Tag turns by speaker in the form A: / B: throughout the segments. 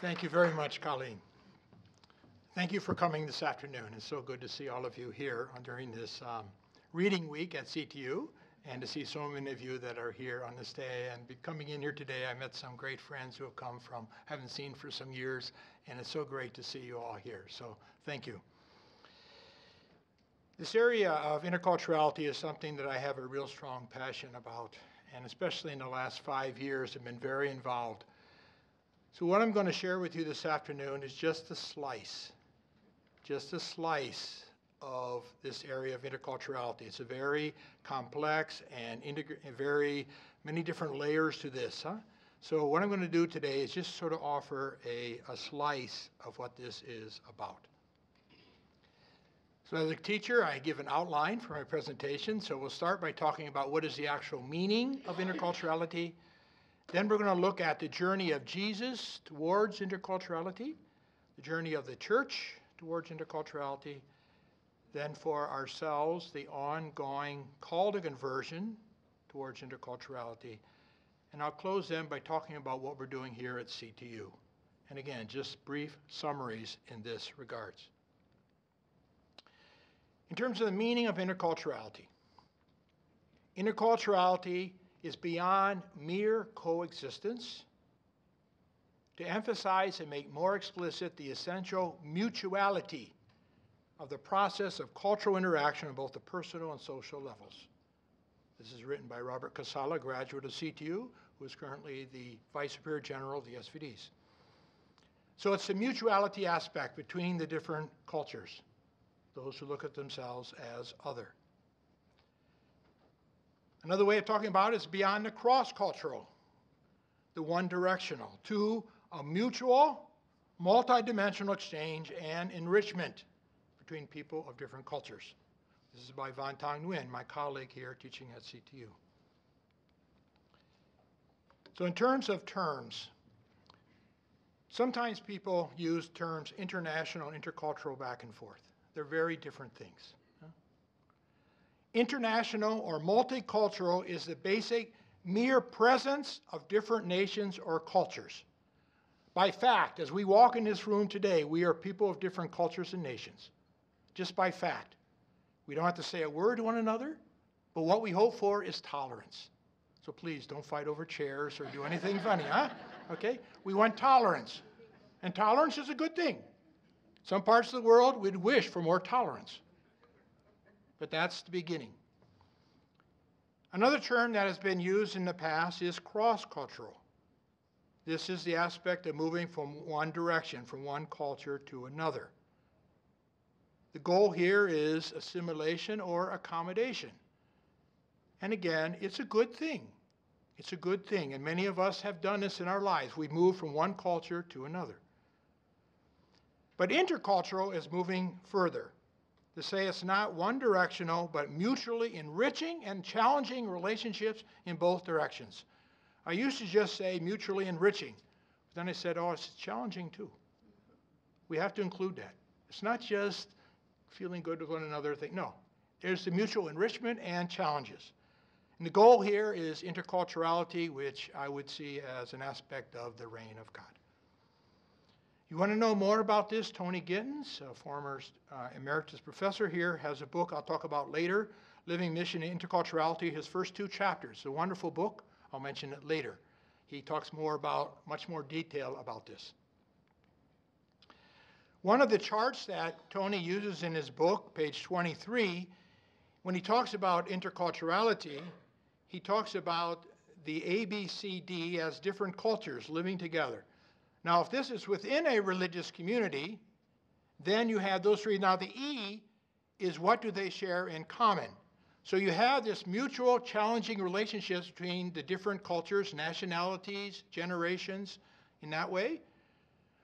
A: Thank you very much, Colleen. Thank you for coming this afternoon. It's so good to see all of you here during this reading week at CTU, and to see so many of you that are here on this day. And coming in here today, I met some great friends who have come from, haven't seen for some years, and it's so great to see you all here. So thank you. This area of interculturality is something that I have a real strong passion about, and especially in the last 5 years, I've been very involved. So what I'm going to share with you this afternoon is just a slice of this area of interculturality. It's a very complex and very many different layers to this. So what I'm going to do today is just sort of offer a slice of what this is about. So as a teacher, I give an outline for my presentation. So we'll start by talking about what is the actual meaning of interculturality. Then we're going to look at the journey of Jesus towards interculturality, the journey of the church towards interculturality, then for ourselves, the ongoing call to conversion towards interculturality. And I'll close then by talking about what we're doing here at CTU. And again, just brief summaries in this regards. In terms of the meaning of interculturality, interculturality is beyond mere coexistence to emphasize and make more explicit the essential mutuality of the process of cultural interaction on both the personal and social levels. This is written by Robert Casala, graduate of CTU, who is currently the Vice Superior General of the SVDs. So it's the mutuality aspect between the different cultures, those who look at themselves as other. Another way of talking about it is beyond the cross-cultural, the one-directional, to a mutual, multidimensional exchange and enrichment between people of different cultures. This is by Van Tong Nguyen, my colleague here teaching at CTU. So in terms of terms, sometimes people use terms international and intercultural back and forth. They're very different things. International or multicultural is the basic mere presence of different nations or cultures. By fact, as we walk in this room today, we are people of different cultures and nations. Just by fact. We don't have to say a word to one another, but what we hope for is tolerance. So please don't fight over chairs or do anything funny, huh? Okay? We want tolerance. And tolerance is a good thing. Some parts of the world would wish for more tolerance. But that's the beginning. Another term that has been used in the past is cross-cultural. This is the aspect of moving from one direction, from one culture to another. The goal here is assimilation or accommodation. And again, it's a good thing. It's a good thing, and many of us have done this in our lives. We've moved from one culture to another. But intercultural is moving further, to say it's not one-directional, but mutually enriching and challenging relationships in both directions. I used to just say mutually enriching, but then I said, oh, it's challenging too. We have to include that. It's not just feeling good with one another thing. No, there's the mutual enrichment and challenges. And the goal here is interculturality, which I would see as an aspect of the reign of God. You want to know more about this? Tony Gittins, a former emeritus professor here, has a book I'll talk about later, Living Mission and Interculturality, his first 2 chapters. It's a wonderful book. I'll mention it later. He talks much more detail about this. One of the charts that Tony uses in his book, page 23, when he talks about interculturality, he talks about the ABCD as different cultures living together. Now, if this is within a religious community, then you have those 3. Now, the E is what do they share in common. So you have this mutual challenging relationships between the different cultures, nationalities, generations, in that way.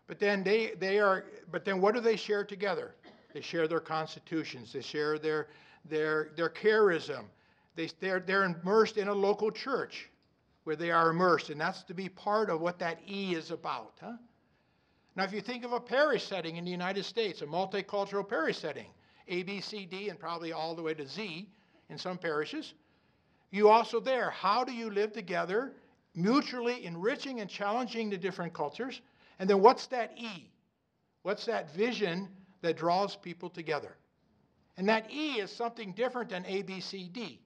A: But then what do they share together? They share their constitutions. They share their charism. They're immersed in a local church where they are immersed, and that's to be part of what that E is about. Huh? Now, if you think of a parish setting in the United States, a multicultural parish setting, A, B, C, D, and probably all the way to Z in some parishes, you also there, how do you live together, mutually enriching and challenging the different cultures, And then what's that E? What's that vision that draws people together? And that E is something different than A, B, C, D.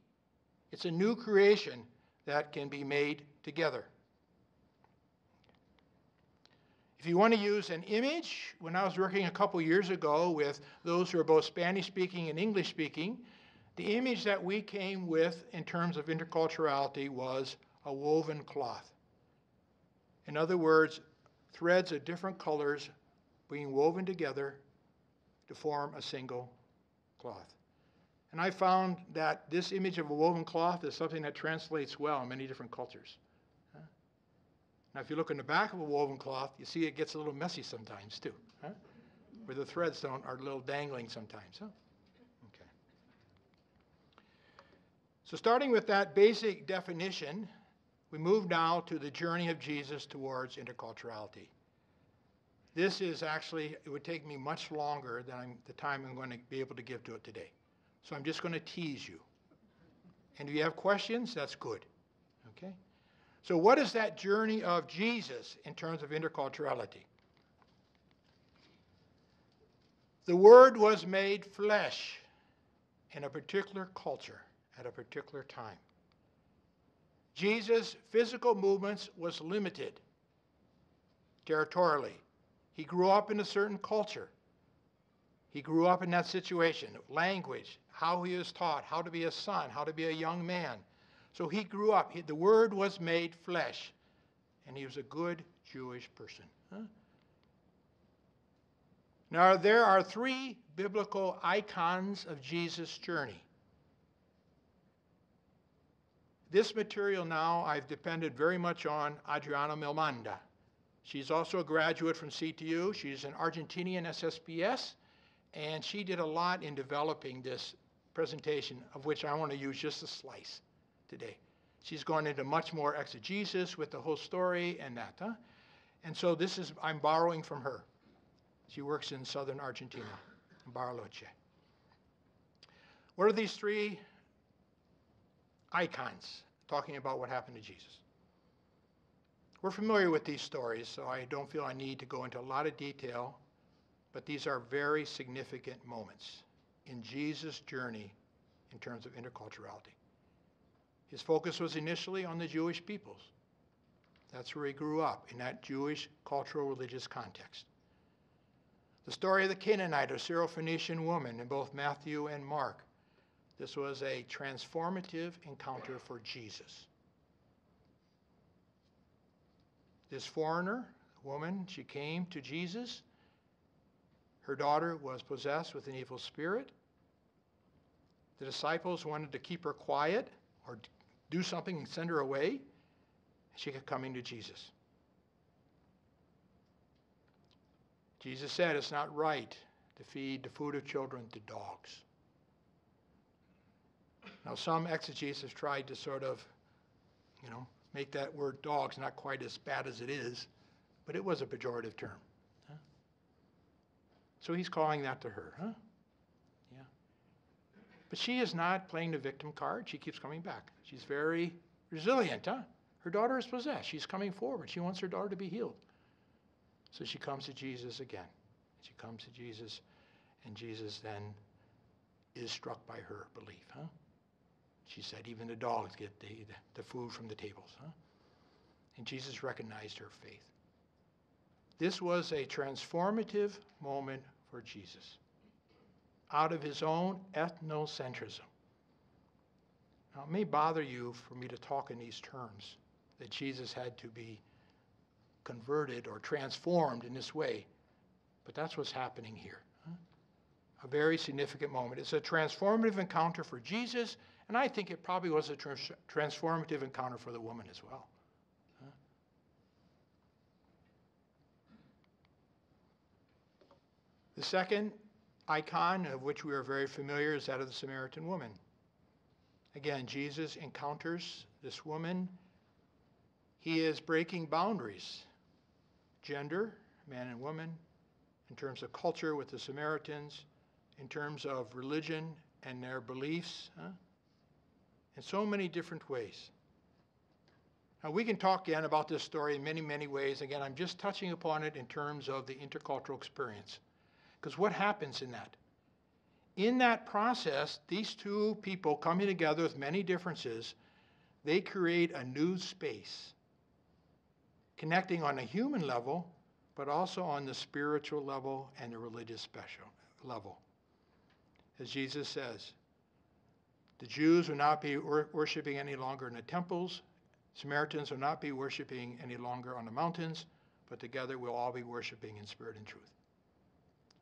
A: It's a new creation that can be made together. If you want to use an image, when I was working a couple years ago with those who are both Spanish-speaking and English-speaking, the image that we came with in terms of interculturality was a woven cloth. In other words, threads of different colors being woven together to form a single cloth. And I found that this image of a woven cloth is something that translates well in many different cultures. Now, if you look in the back of a woven cloth, you see it gets a little messy sometimes, too, where the threads are a little dangling sometimes. Okay. So starting with that basic definition, we move now to the journey of Jesus towards interculturality. This is actually, it would take me much longer than the time I'm going to be able to give to it today. So I'm just going to tease you. And if you have questions, that's good. Okay? So what is that journey of Jesus in terms of interculturality? The Word was made flesh in a particular culture at a particular time. Jesus' physical movements was limited territorially. He grew up in a certain culture. He grew up in that situation, language, how he was taught, how to be a son, how to be a young man. So he grew up. The Word was made flesh, and he was a good Jewish person. Now, there are three biblical icons of Jesus' journey. This material now I've depended very much on Adriana Milmanda. She's also a graduate from CTU. She's an Argentinian SSPS, and she did a lot in developing this presentation, of which I want to use just a slice today. She's gone into much more exegesis with the whole story and that. And so I'm borrowing from her. She works in southern Argentina, in Bariloche. What are these three icons talking about what happened to Jesus? We're familiar with these stories, so I don't feel I need to go into a lot of detail, but these are very significant moments in Jesus' journey in terms of interculturality. His focus was initially on the Jewish peoples. That's where he grew up, in that Jewish cultural religious context. The story of the Canaanite or Syrophoenician woman in both Matthew and Mark. This was a transformative encounter for Jesus. This foreigner, woman, she came to Jesus. Her daughter was possessed with an evil spirit. The disciples wanted to keep her quiet or do something and send her away. She kept coming to Jesus. Jesus said it's not right to feed the food of children to dogs. Now, some exegetes have tried to sort of, make that word dogs not quite as bad as it is, but it was a pejorative term. So he's calling that to her. Yeah. But she is not playing the victim card. She keeps coming back. She's very resilient. Her daughter is possessed. She's coming forward. She wants her daughter to be healed. So she comes to Jesus again. She comes to Jesus, and Jesus then is struck by her belief. She said, even the dogs get the food from the tables. And Jesus recognized her faith. This was a transformative moment for Jesus out of his own ethnocentrism. Now, it may bother you for me to talk in these terms, that Jesus had to be converted or transformed in this way, but that's what's happening here. A very significant moment. It's a transformative encounter for Jesus, and I think it probably was a transformative encounter for the woman as well. The second icon, of which we are very familiar, is that of the Samaritan woman. Again, Jesus encounters this woman. He is breaking boundaries, gender, man and woman, in terms of culture with the Samaritans, in terms of religion and their beliefs, in so many different ways. Now, we can talk again about this story in many, many ways. Again, I'm just touching upon it in terms of the intercultural experience. Because what happens in that? In that process, these two people coming together with many differences, they create a new space, connecting on a human level, but also on the spiritual level and the religious special level. As Jesus says, the Jews will not be worshiping any longer in the temples. Samaritans will not be worshiping any longer on the mountains, but together we'll all be worshiping in spirit and truth.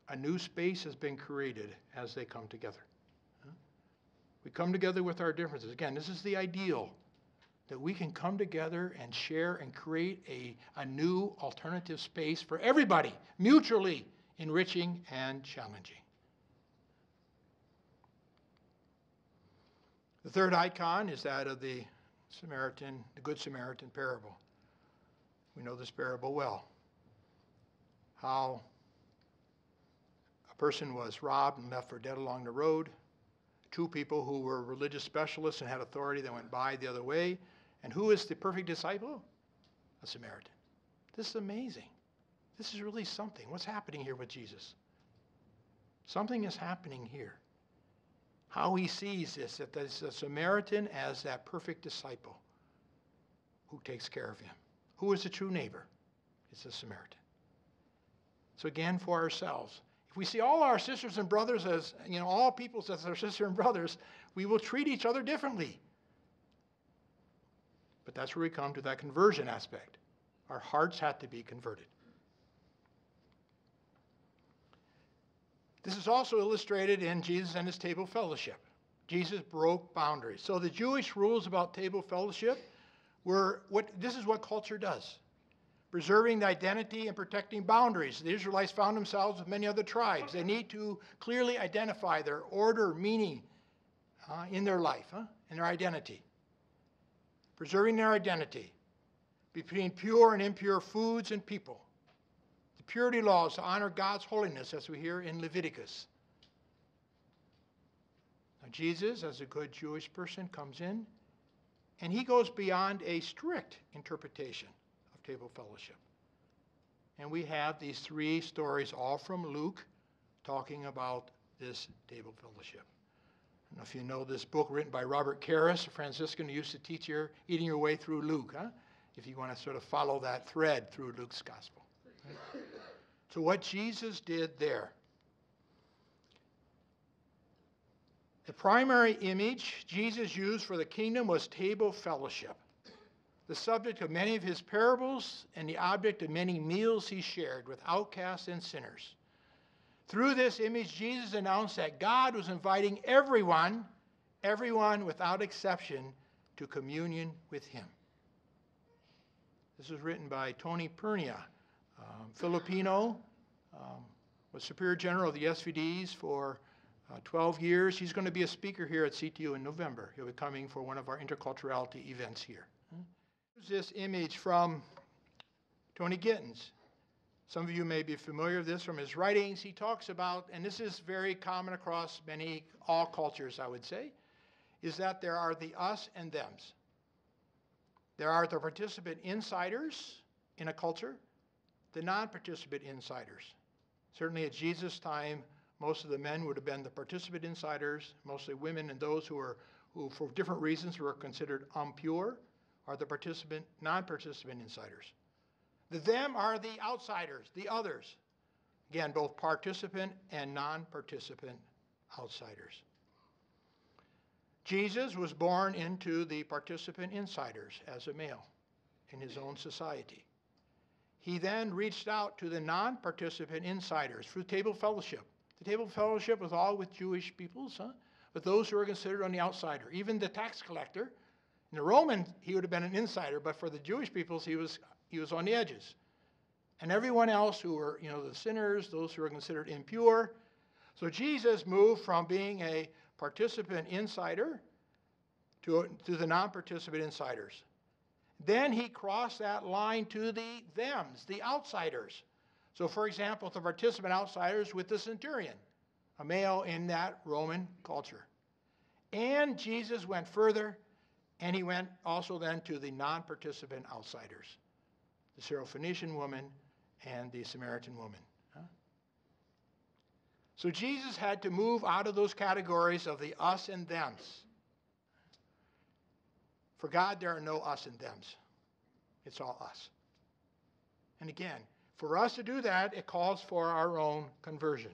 A: A new space has been created as they come together. We come together with our differences. Again, this is the ideal, that we can come together and share and create a new alternative space for everybody, mutually enriching and challenging. The third icon is that of the Good Samaritan parable. We know this parable well. How a person was robbed and left for dead along the road. Two people who were religious specialists and had authority that went by the other way. And who is the perfect disciple? A Samaritan. This is amazing. This is really something. What's happening here with Jesus? Something is happening here. How he sees this, that there's a Samaritan as that perfect disciple who takes care of him. Who is the true neighbor? It's a Samaritan. So again, for ourselves, if we see all our sisters and brothers as, all peoples as our sisters and brothers, we will treat each other differently. But that's where we come to that conversion aspect. Our hearts have to be converted. This is also illustrated in Jesus and his table fellowship. Jesus broke boundaries. So the Jewish rules about table fellowship this is what culture does. Preserving the identity and protecting boundaries. The Israelites found themselves with many other tribes. They need to clearly identify their order, meaning in their life, and their identity. Preserving their identity between pure and impure foods and people. The purity laws to honor God's holiness, as we hear in Leviticus. Now, Jesus, as a good Jewish person, comes in, and he goes beyond a strict interpretation of table fellowship. And we have these three stories, all from Luke, talking about this table fellowship. I don't know if you know this book written by Robert Karras, a Franciscan who used to teach you eating your way through Luke, if you want to sort of follow that thread through Luke's gospel. So what Jesus did there, the primary image Jesus used for the kingdom was table fellowship, the subject of many of his parables and the object of many meals he shared with outcasts and sinners. Through this image, Jesus announced that God was inviting everyone without exception, to communion with him. This was written by Tony Pernia, Filipino, was Superior General of the SVDs for 12 years. He's going to be a speaker here at CTU in November. He'll be coming for one of our Interculturality events here. Here's this image from Tony Gittins. Some of you may be familiar with this from his writings. He talks about, and this is very common across all cultures, I would say, is that there are the us and thems. There are the participant insiders in a culture, the non-participant insiders. Certainly at Jesus' time, most of the men would have been the participant insiders, mostly women, and those who for different reasons were considered impure are the non-participant insiders. The them are the outsiders, the others. Again, both participant and non-participant outsiders. Jesus was born into the participant insiders as a male in his own society. He then reached out to the non-participant insiders through table fellowship. The table fellowship was all with Jewish peoples, but those who were considered on the outsider. Even the tax collector, in the Roman, he would have been an insider, but for the Jewish peoples, he was on the edges. And everyone else who were, the sinners, those who were considered impure. So Jesus moved from being a participant insider to the non-participant insiders. Then he crossed that line to the thems, the outsiders. So for example, the participant outsiders with the centurion, a male in that Roman culture. And Jesus went further And he went also then to the non-participant outsiders, the Syrophoenician woman and the Samaritan woman. So Jesus had to move out of those categories of the us and thems. For God, there are no us and thems. It's all us. And again, for us to do that, it calls for our own conversion.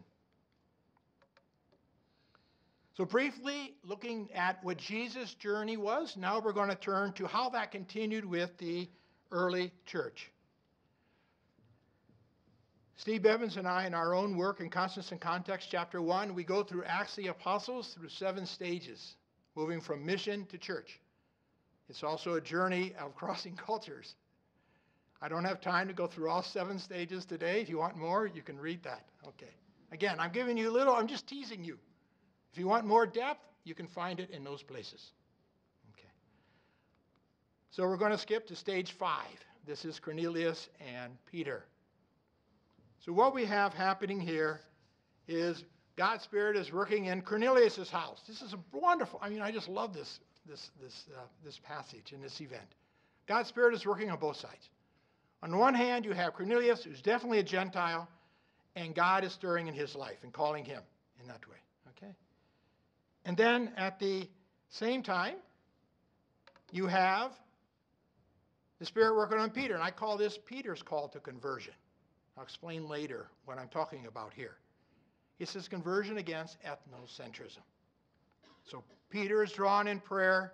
A: So briefly, looking at what Jesus' journey was, now we're going to turn to how that continued with the early church. Steve Evans and I, in our own work in Constance and Context, chapter 1, we go through Acts of the Apostles through 7 stages, moving from mission to church. It's also a journey of crossing cultures. I don't have time to go through all 7 stages today. If you want more, you can read that. Okay. Again, I'm giving you a little, I'm just teasing you. If you want more depth, you can find it in those places. Okay. So we're going to skip to stage 5. This is Cornelius and Peter. So what we have happening here is God's Spirit is working in Cornelius' house. This is a wonderful, I just love this passage and this event. God's Spirit is working on both sides. On the one hand, you have Cornelius, who's definitely a Gentile, and God is stirring in his life and calling him in that way. Okay? And then at the same time, you have the Spirit working on Peter, and I call this Peter's call to conversion. I'll explain later what I'm talking about here. It's this conversion against ethnocentrism. So Peter is drawn in prayer,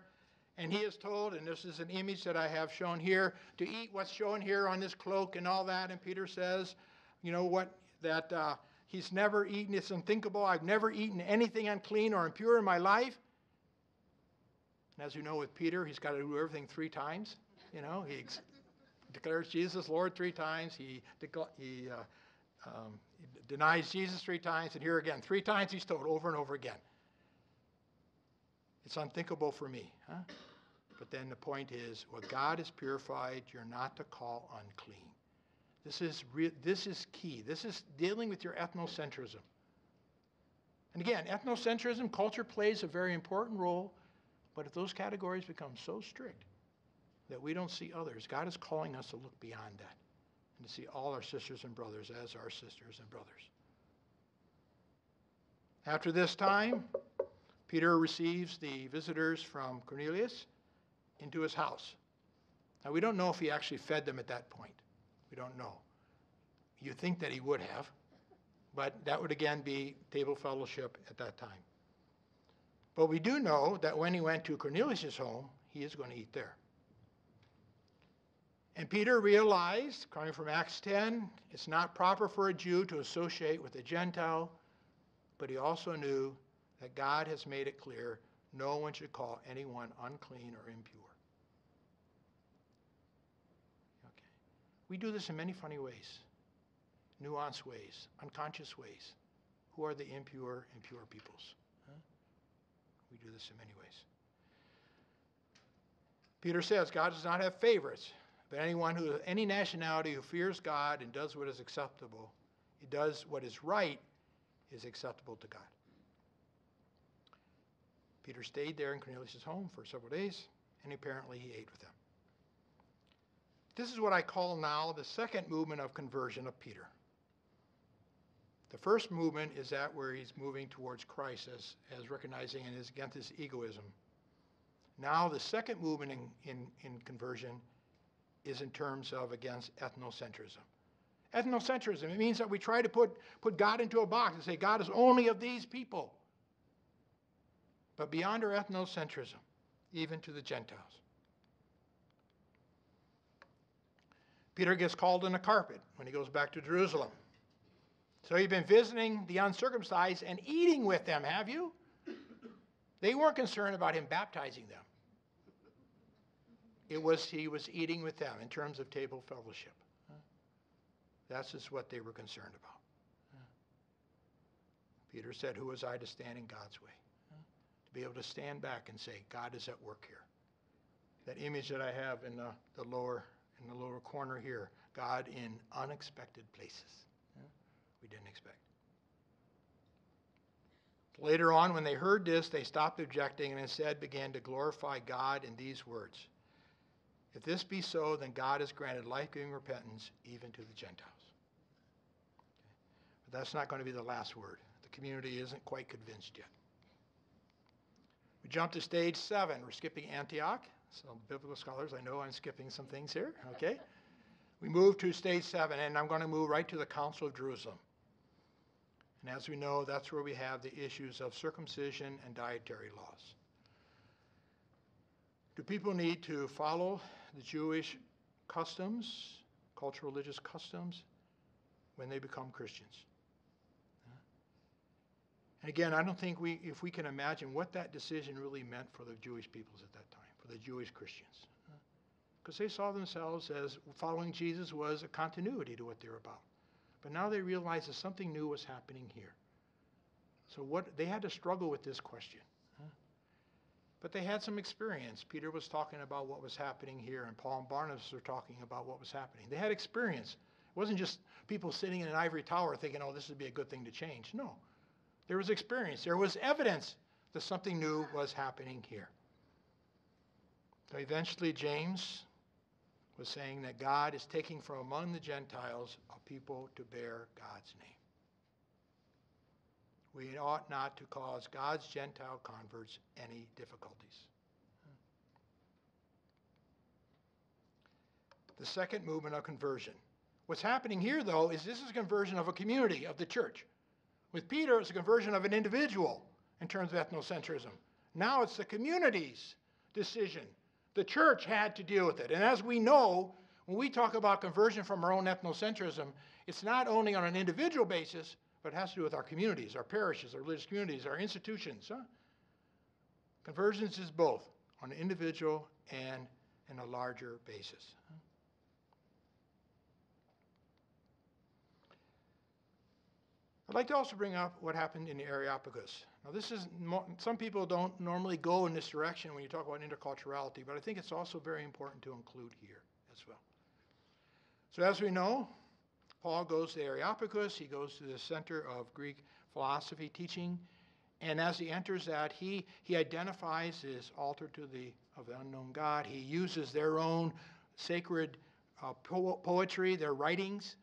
A: and he is told, and this is an image that I have shown here, to eat what's shown here on this cloak and all that. And Peter says, you know what, that he's never eaten, it's unthinkable. I've never eaten anything unclean or impure in my life. And as you know with Peter, he's got to do everything 3 times. He declares Jesus Lord 3 times. He denies Jesus 3 times. And here again, 3 times he's told over and over again. It's unthinkable for me. Huh? But then the point is, what God has purified, you're not to call unclean. This is key. This is dealing with your ethnocentrism. And again, ethnocentrism, culture plays a very important role. But if those categories become so strict that we don't see others, God is calling us to look beyond that and to see all our sisters and brothers as our sisters and brothers. After this time, Peter receives the visitors from Cornelius into his house. Now, we don't know if he actually fed them at that point. We don't know. You think that he would have, but that would again be table fellowship at that time. But we do know that when he went to Cornelius' home, he is going to eat there. And Peter realized, coming from Acts 10, it's not proper for a Jew to associate with a Gentile, but he also knew that God has made it clear no one should call anyone unclean or impure. Okay. We do this in many funny ways, nuanced ways, unconscious ways. Who are the impure peoples? Huh? We do this in many ways. Peter says God does not have favorites. But any nationality who fears God and does what is acceptable, he does what is right, is acceptable to God. Peter stayed there in Cornelius' home for several days, and apparently he ate with them. This is what I call now the second movement of conversion of Peter. The first movement is that where he's moving towards Christ as recognizing and is against his egoism. Now the second movement in conversion is in terms of against ethnocentrism. Ethnocentrism, it means that we try to put God into a box and say God is only of these people. But beyond our ethnocentrism, even to the Gentiles. Peter gets called on the carpet when he goes back to Jerusalem. So you've been visiting the uncircumcised and eating with them, have you? They weren't concerned about him baptizing them. He was eating with them in terms of table fellowship. That's just what they were concerned about. Peter said, who was I to stand in God's way? To be able to stand back and say, God is at work here. That image that I have in the lower corner here, God in unexpected places. We didn't expect. Later on, when they heard this, they stopped objecting and instead began to glorify God in these words. If this be so, then God has granted life-giving repentance even to the Gentiles. But that's not going to be the last word. The community isn't quite convinced yet. We jump to stage 7. We're skipping Antioch. So biblical scholars, I know I'm skipping some things here, okay? We move to stage 7, and I'm going to move right to the Council of Jerusalem. And as we know, that's where we have the issues of circumcision and dietary laws. Do people need to follow the Jewish customs, cultural religious customs, when they become Christians? And again, I don't think if we can imagine what that decision really meant for the Jewish peoples at that time, for the Jewish Christians. Because they saw themselves as following Jesus was a continuity to what they're about. But now they realized that something new was happening here. So they had to struggle with this question. But they had some experience. Peter was talking about what was happening here, and Paul and Barnabas were talking about what was happening. They had experience. It wasn't just people sitting in an ivory tower thinking, oh, this would be a good thing to change. No. There was experience. There was evidence that something new was happening here. So eventually James was saying that God is taking from among the Gentiles a people to bear God's name. We ought not to cause God's Gentile converts any difficulties. The second movement of conversion. What's happening here, though, is this is a conversion of a community, of the church. With Peter, it's a conversion of an individual in terms of ethnocentrism. Now it's the community's decision. The church had to deal with it. And as we know, when we talk about conversion from our own ethnocentrism, it's not only on an individual basis, but it has to do with our communities, our parishes, our religious communities, our institutions. Convergence is both on an individual and in a larger basis. I'd like to also bring up what happened in the Areopagus. Now, some people don't normally go in this direction when you talk about interculturality, but I think it's also very important to include here as well. So as we know, Paul goes to the Areopagus. He goes to the center of Greek philosophy teaching. And as he enters that, he identifies this altar of the unknown God. He uses their own sacred poetry, their writings.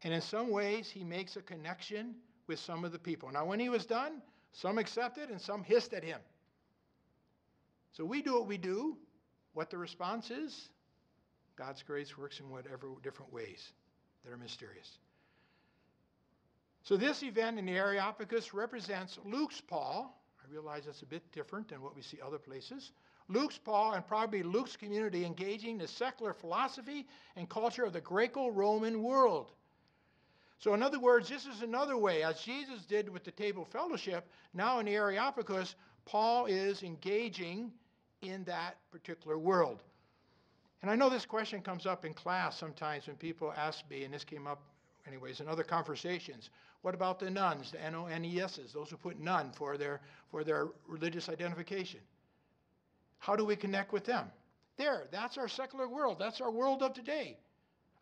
A: And in some ways, he makes a connection with some of the people. Now, when he was done, some accepted and some hissed at him. So we do what we do. What the response is, God's grace works in whatever different ways that are mysterious. So this event in the Areopagus represents Luke's Paul. I realize that's a bit different than what we see other places. Luke's Paul and probably Luke's community engaging the secular philosophy and culture of the Greco-Roman world. So in other words, this is another way, as Jesus did with the table fellowship, now in the Areopagus, Paul is engaging in that particular world. And I know this question comes up in class sometimes when people ask me, and this came up anyways in other conversations, what about the nuns, the N-O-N-E-S's, those who put nun for their religious identification? How do we connect with them? That's our secular world. That's our world of today.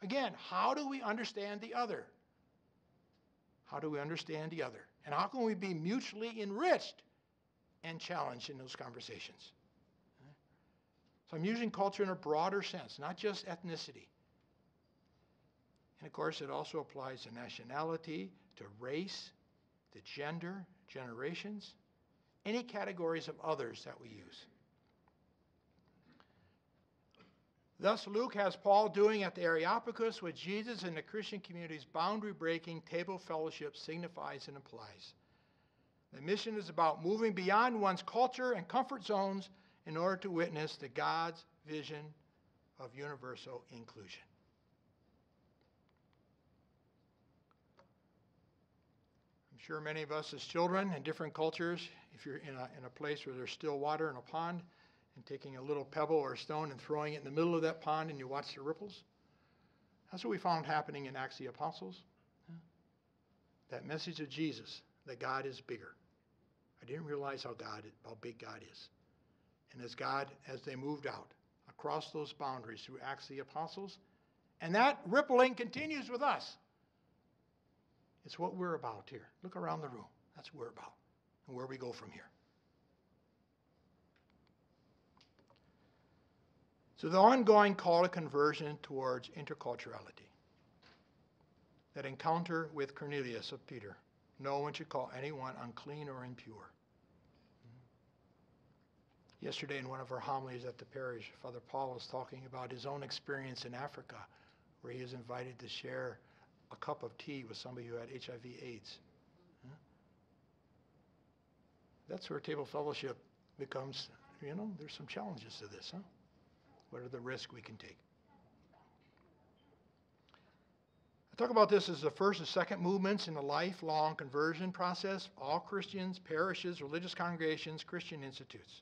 A: Again, how do we understand the other? How do we understand the other? And how can we be mutually enriched and challenged in those conversations? So I'm using culture in a broader sense, not just ethnicity. And of course, it also applies to nationality, to race, to gender, generations, any categories of others that we use. Thus, Luke has Paul doing at the Areopagus what Jesus in the Christian community's boundary-breaking table fellowship signifies and implies. The mission is about moving beyond one's culture and comfort zones in order to witness the God's vision of universal inclusion. I'm sure many of us as children in different cultures, if you're in a place where there's still water in a pond, and taking a little pebble or a stone and throwing it in the middle of that pond and you watch the ripples. That's what we found happening in Acts of the Apostles. That message of Jesus, that God is bigger. I didn't realize how big God is. And as they moved out across those boundaries through Acts of the Apostles, and that rippling continues with us. It's what we're about here. Look around the room. That's what we're about and where we go from here. So the ongoing call to conversion towards interculturality. That encounter with Cornelius of Peter. No one should call anyone unclean or impure. Yesterday in one of our homilies at the parish, Father Paul was talking about his own experience in Africa, where he was invited to share a cup of tea with somebody who had HIV/AIDS. That's where table fellowship becomes, there's some challenges to this, What are the risks we can take? I talk about this as the first and second movements in the lifelong conversion process, all Christians, parishes, religious congregations, Christian institutes.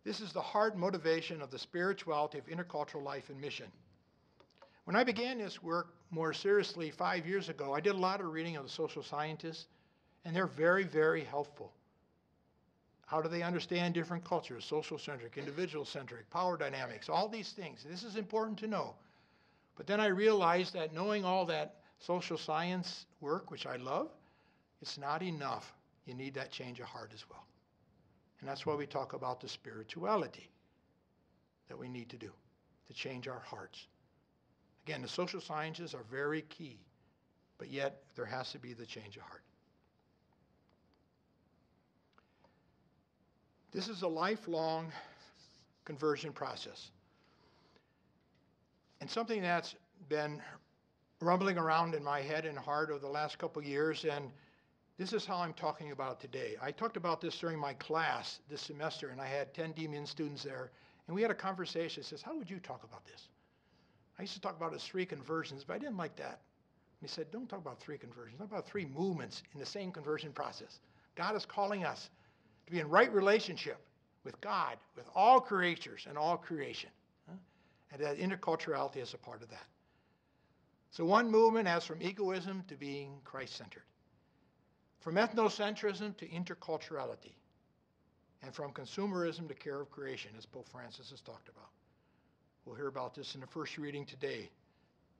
A: This is the heart motivation of the spirituality of intercultural life and mission. When I began this work more seriously 5 years ago, I did a lot of reading of the social scientists, and they're very, very helpful. How do they understand different cultures, social-centric, individual-centric, power dynamics, all these things. This is important to know. But then I realized that knowing all that social science work, which I love, it's not enough. You need that change of heart as well. And that's why we talk about the spirituality that we need to do, to change our hearts. Again, the social sciences are very key, but yet there has to be the change of heart. This is a lifelong conversion process. And something that's been rumbling around in my head and heart over the last couple of years, and this is how I'm talking about it today. I talked about this during my class this semester, and I had 10 DMIN students there, and we had a conversation. It says, how would you talk about this? I used to talk about it as 3 conversions, but I didn't like that. And he said, don't talk about 3 conversions. Talk about 3 movements in the same conversion process. God is calling us to be in right relationship with God, with all creatures and all creation. And that interculturality is a part of that. So one movement as from egoism to being Christ-centered. From ethnocentrism to interculturality. And from consumerism to care of creation, as Pope Francis has talked about. We'll hear about this in the first reading today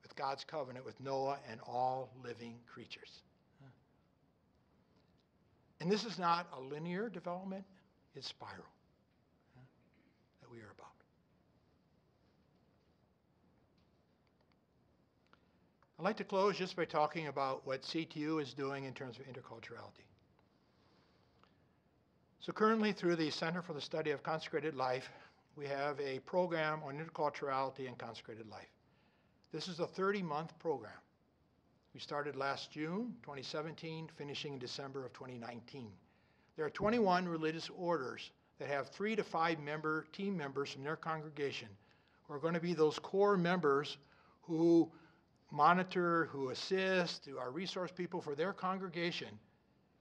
A: with God's covenant with Noah and all living creatures. And this is not a linear development, it's spiral that we are about. I'd like to close just by talking about what CTU is doing in terms of interculturality. So currently through the Center for the Study of Consecrated Life, we have a program on interculturality and consecrated life. This is a 30-month program. We started last June 2017, finishing in December of 2019. There are 21 religious orders that have 3 to 5 team members from their congregation who are going to be those core members who monitor, who assist, who are resource people for their congregation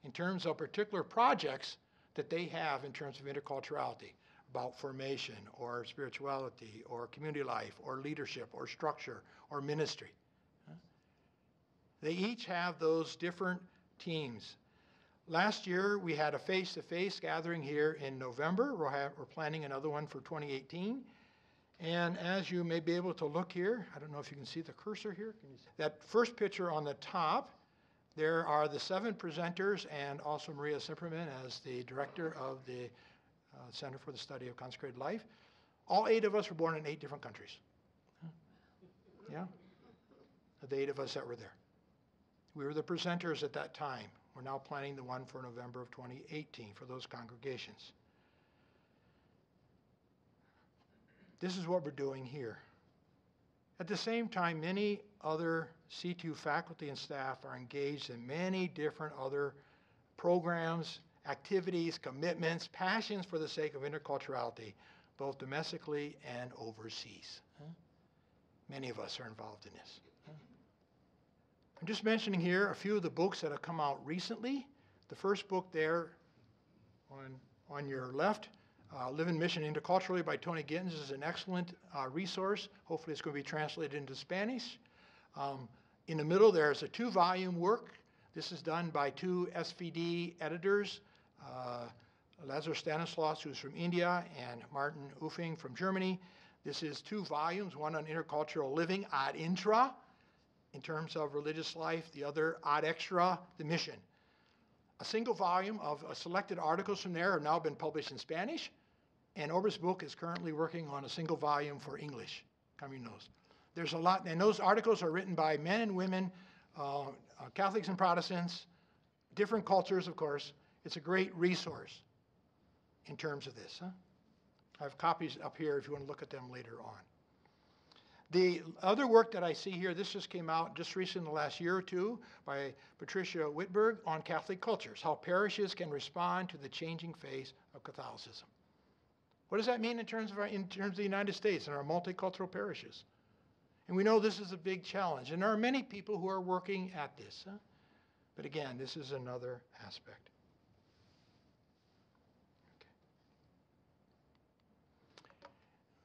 A: in terms of particular projects that they have in terms of interculturality, about formation or spirituality or community life or leadership or structure or ministry. They each have those different teams. Last year, we had a face-to-face gathering here in November. We're planning another one for 2018. And as you may be able to look here, I don't know if you can see the cursor here. That first picture on the top, there are the 7 presenters and also Maria Zimmerman as the director of the Center for the Study of Consecrated Life. All 8 of us were born in 8 different countries. Yeah? The 8 of us that were there. We were the presenters at that time. We're now planning the one for November of 2018 for those congregations. This is what we're doing here. At the same time, many other C2 faculty and staff are engaged in many different other programs, activities, commitments, passions for the sake of interculturality, both domestically and overseas. Many of us are involved in this. I'm just mentioning here a few of the books that have come out recently. The first book there on your left, Live in Mission Interculturally by Tony Gittins, is an excellent resource. Hopefully it's going to be translated into Spanish. In the middle there's a 2-volume work. This is done by 2 SVD editors, Lazar Stanislaus, who's from India, and Martin Uffing from Germany. This is 2 volumes, one on intercultural living ad intra, in terms of religious life, the other ad extra, the mission. A single volume of selected articles from there have now been published in Spanish, and Ober's book is currently working on a single volume for English, coming those. There's a lot, and those articles are written by men and women, Catholics and Protestants, different cultures, of course. It's a great resource in terms of this. I have copies up here if you want to look at them later on. The other work that I see here, this just came out just recently in the last year or two by Patricia Whitberg on Catholic cultures, how parishes can respond to the changing face of Catholicism. What does that mean in terms of the United States and our multicultural parishes? And we know this is a big challenge, and there are many people who are working at this. But again, this is another aspect.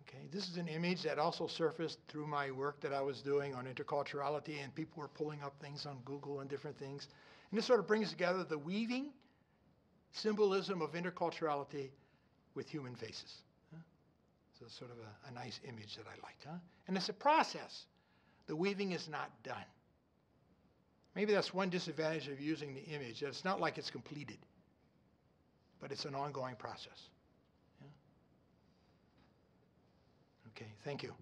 A: Okay, this is an image that also surfaced through my work that I was doing on interculturality, and people were pulling up things on Google and different things. And this sort of brings together the weaving symbolism of interculturality with human faces. So it's sort of a nice image that I liked. And it's a process. The weaving is not done. Maybe that's one disadvantage of using the image, that it's not like it's completed, but it's an ongoing process. Yeah? Okay, thank you.